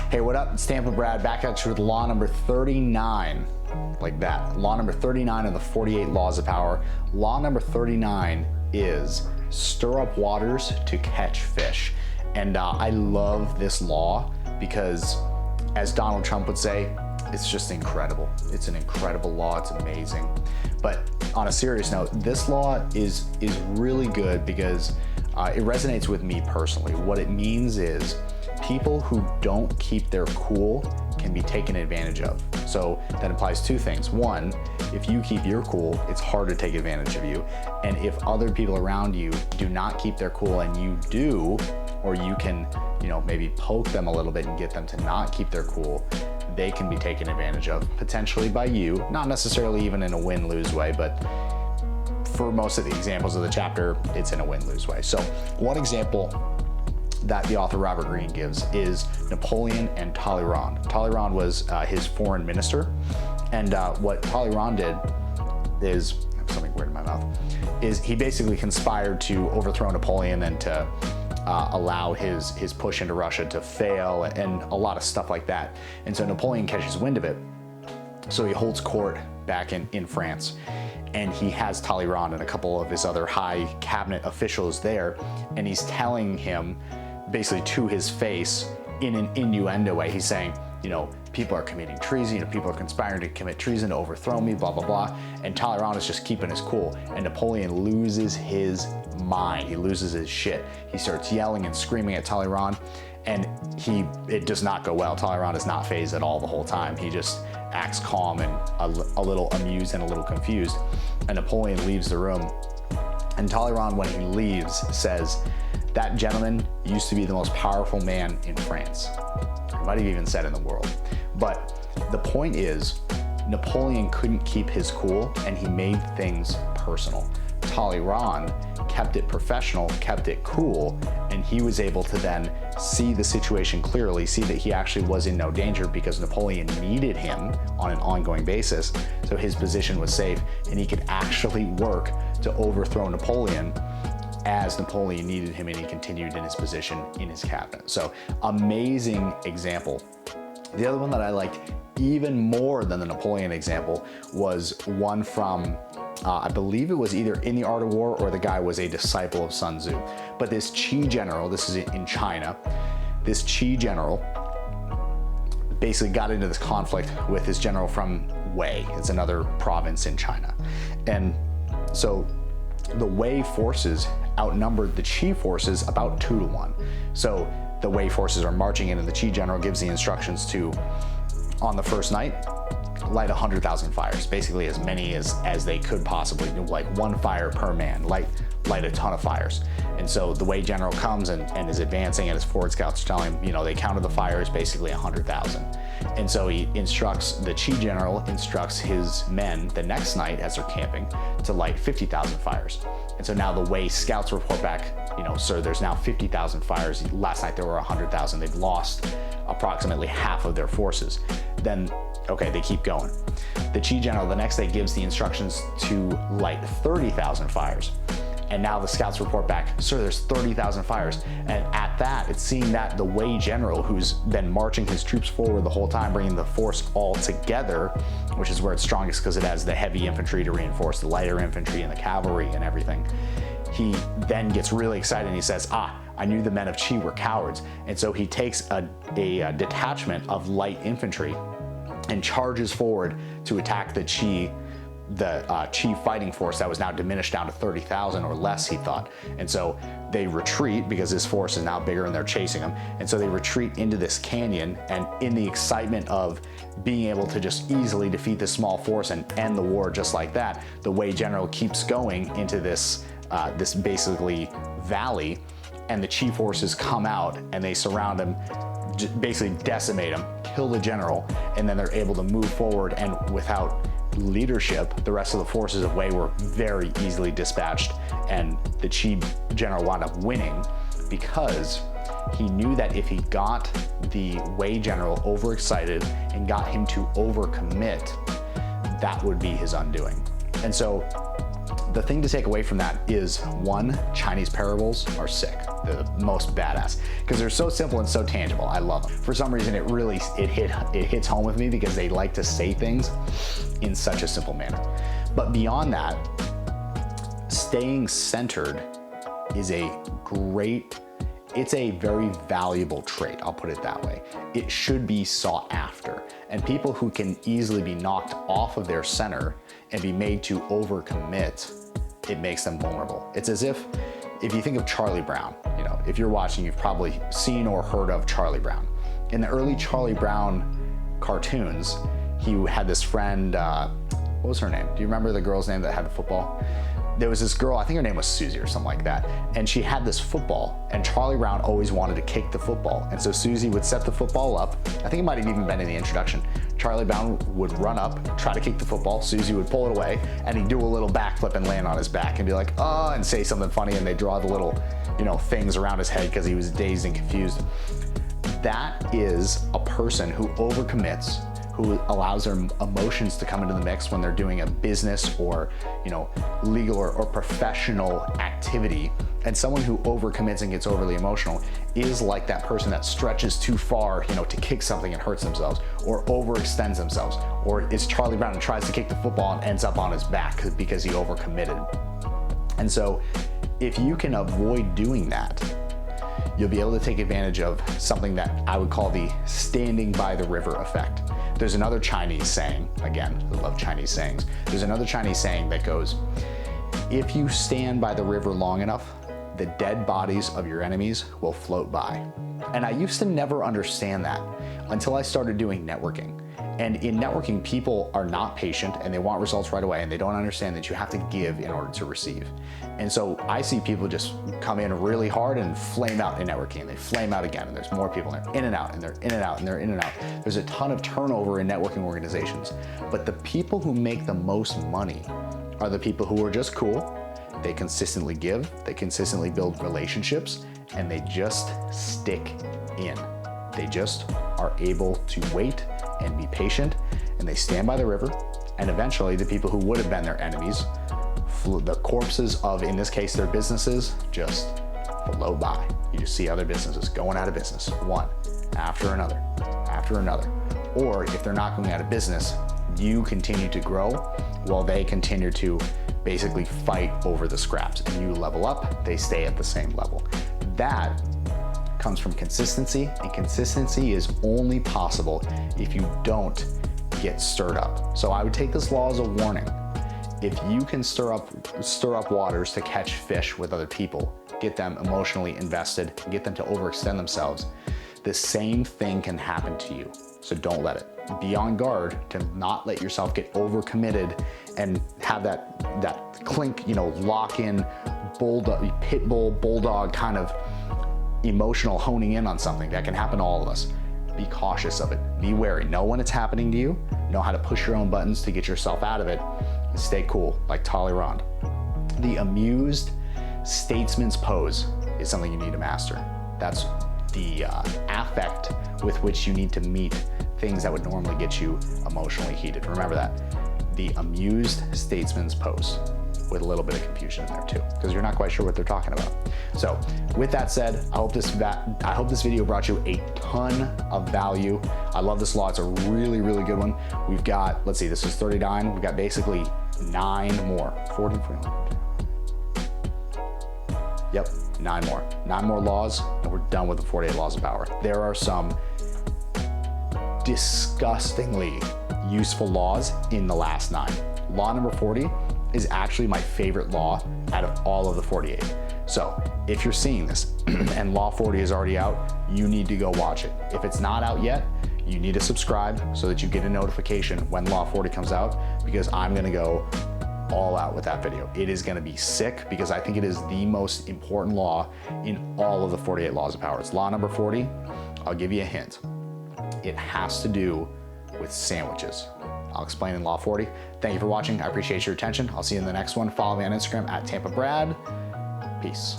Hey, what up? It's Tampa Brad back at you with law number 39, like that. Law number 39 of the 48 laws of power. Law number 39 is stir up waters to catch fish. And I love this law because, as Donald Trump would say, it's just incredible. It's an incredible law. It's amazing. But on a serious note, this law is really good because it resonates with me personally. What it means is people who don't keep their cool can be taken advantage of. So that implies two things. One, if you keep your cool, it's hard to take advantage of you. And if other people around you do not keep their cool and you do, or you can, maybe poke them a little bit and get them to not keep their cool, they can be taken advantage of, potentially by you, not necessarily even in a win-lose way, but for most of the examples of the chapter, it's in a win-lose way. So one example that the author Robert Greene gives is Napoleon and Talleyrand. Talleyrand was his foreign minister, and what Talleyrand did is, I have something weird in my mouth, is he basically conspired to overthrow Napoleon and to allow his push into Russia to fail and a lot of stuff like that. And so Napoleon catches wind of it. So he holds court back in France, and he has Talleyrand and a couple of his other high cabinet officials there, and he's telling him basically to his face in an innuendo way. He's saying, people are committing treason, people are conspiring to commit treason to overthrow me, blah, blah, blah. And Talleyrand is just keeping his cool. And Napoleon loses his mind. He loses his shit. He starts yelling and screaming at Talleyrand, and it does not go well. Talleyrand is not fazed at all the whole time. He just acts calm and a little amused and a little confused. And Napoleon leaves the room. And Talleyrand, when he leaves, says, "That gentleman used to be the most powerful man in France." I might have even said in the world. But the point is, Napoleon couldn't keep his cool, and he made things personal. Talleyrand kept it professional, kept it cool, and he was able to then see the situation clearly, see that he actually was in no danger because Napoleon needed him on an ongoing basis, so his position was safe, and he could actually work to overthrow Napoleon as Napoleon needed him, and he continued in his position in his cabinet. So amazing example. The other one that I liked even more than the Napoleon example was one from, I believe it was either in The Art of War or the guy was a disciple of Sun Tzu. But this Qi general, this is in China, this Qi general basically got into this conflict with his general from Wei. It's another province in China. And so the Wei forces outnumbered the Qi forces about 2-1. So the Wei forces are marching in, and the Qi general gives the instructions to, on the first night, light 100,000 fires, basically as many as they could possibly do, like one fire per man, light a ton of fires. And so the Wei general comes and is advancing, and his forward scouts tell him, they counted the fires, basically 100,000. And so the Qi general instructs his men the next night as they're camping to light 50,000 fires. And so now the Wei scouts report back, sir, there's now 50,000 fires. Last night there were 100,000. They've lost approximately half of their forces. Then, okay, they keep going. The Qi general the next day gives the instructions to light 30,000 fires. And now the scouts report back, sir, there's 30,000 fires. And at that, it's seeing that the Wei general, who's been marching his troops forward the whole time, bringing the force all together, which is where it's strongest because it has the heavy infantry to reinforce the lighter infantry and the cavalry and everything. He then gets really excited and he says, I knew the men of Qi were cowards. And so he takes a detachment of light infantry and charges forward to attack the Qi fighting force that was now diminished down to 30,000 or less, he thought. And so they retreat because his force is now bigger and they're chasing him. And so they retreat into this canyon, and in the excitement of being able to just easily defeat this small force and end the war just like that, the Wei general keeps going into this basically valley, and the Qi forces come out and they surround him, basically decimate him, kill the general, and then they're able to move forward, and without leadership, the rest of the forces of Wei were very easily dispatched, and the Qi general wound up winning because he knew that if he got the Wei general overexcited and got him to overcommit, that would be his undoing. And so the thing to take away from that is, one, Chinese parables are sick. They're the most badass because they're so simple and so tangible. I love them. For some reason, it hits home with me because they like to say things in such a simple manner. But beyond that, staying centered is it's a very valuable trait, I'll put it that way. It should be sought after. And people who can easily be knocked off of their center and be made to overcommit, it makes them vulnerable. It's as if you think of Charlie Brown, if you're watching, you've probably seen or heard of Charlie Brown. In the early Charlie Brown cartoons, he had this friend, what was her name? Do you remember the girl's name that had the football? There was this girl, I think her name was Susie or something like that, and she had this football, and Charlie Brown always wanted to kick the football. And so Susie would set the football up. I think it might have even been in the introduction. Charlie Brown would run up, try to kick the football. Susie would pull it away, and he'd do a little backflip and land on his back and be like, oh, and say something funny, and they draw the little, things around his head because he was dazed and confused. That is a person who overcommits, who allows their emotions to come into the mix when they're doing a business or legal or professional activity. And someone who overcommits and gets overly emotional is like that person that stretches too far to kick something and hurts themselves, or overextends themselves, or is Charlie Brown and tries to kick the football and ends up on his back because he overcommitted. And so if you can avoid doing that, you'll be able to take advantage of something that I would call the standing by the river effect. There's another Chinese saying, again, I love Chinese sayings. There's another Chinese saying that goes, if you stand by the river long enough, the dead bodies of your enemies will float by. And I used to never understand that until I started doing networking. And in networking, people are not patient and they want results right away, and they don't understand that you have to give in order to receive. And so I see people just come in really hard and flame out in networking, and they flame out again, and there's more people, and they're in and out, and they're in and out, and they're in and out. There's a ton of turnover in networking organizations, but the people who make the most money are the people who are just cool. They consistently give, they consistently build relationships, and they just stick in. They just are able to wait and be patient, and they stand by the river, and eventually the people who would have been their enemies, the corpses of, in this case, their businesses, just float by. You just see other businesses going out of business, one after another, after another. Or if they're not going out of business, you continue to grow while they continue to basically fight over the scraps, and you level up, they stay at the same level. That comes from consistency, and consistency is only possible if you don't get stirred up. So I would take this law as a warning. If you can stir up waters to catch fish with other people, get them emotionally invested, get them to overextend themselves, the same thing can happen to you. So don't let it. Be on guard to not let yourself get overcommitted and have that clink, lock in bulldog, pit bull, bulldog kind of emotional honing in on something that can happen to all of us. Be cautious of it. Be wary. Know when it's happening to you. Know how to push your own buttons to get yourself out of it. And stay cool, like Talleyrand. The amused statesman's pose is something you need to master. That's the affect with which you need to meet things that would normally get you emotionally heated. Remember that. The amused statesman's pose, with a little bit of confusion in there too, because you're not quite sure what they're talking about. So with that said, I hope this video brought you a ton of value. I love this law. It's a really, really good one. We've got, let's see, this is 39. We've got basically 9 more. 40, 41. Yep, 9 more. 9 more laws, and we're done with the 48 laws of power. There are some disgustingly useful laws in the last 9. Law number 40 is actually my favorite law out of all of the 48. So if you're seeing this and law 40 is already out, you need to go watch it. If it's not out yet, you need to subscribe so that you get a notification when law 40 comes out, because I'm gonna go all out with that video. It is gonna be sick because I think it is the most important law in all of the 48 laws of power. It's law number 40. I'll give you a hint. It has to do with sandwiches. I'll explain in law 40. Thank you for watching. I appreciate your attention. I'll see you in the next one. Follow me on Instagram @TampaBrad. Peace.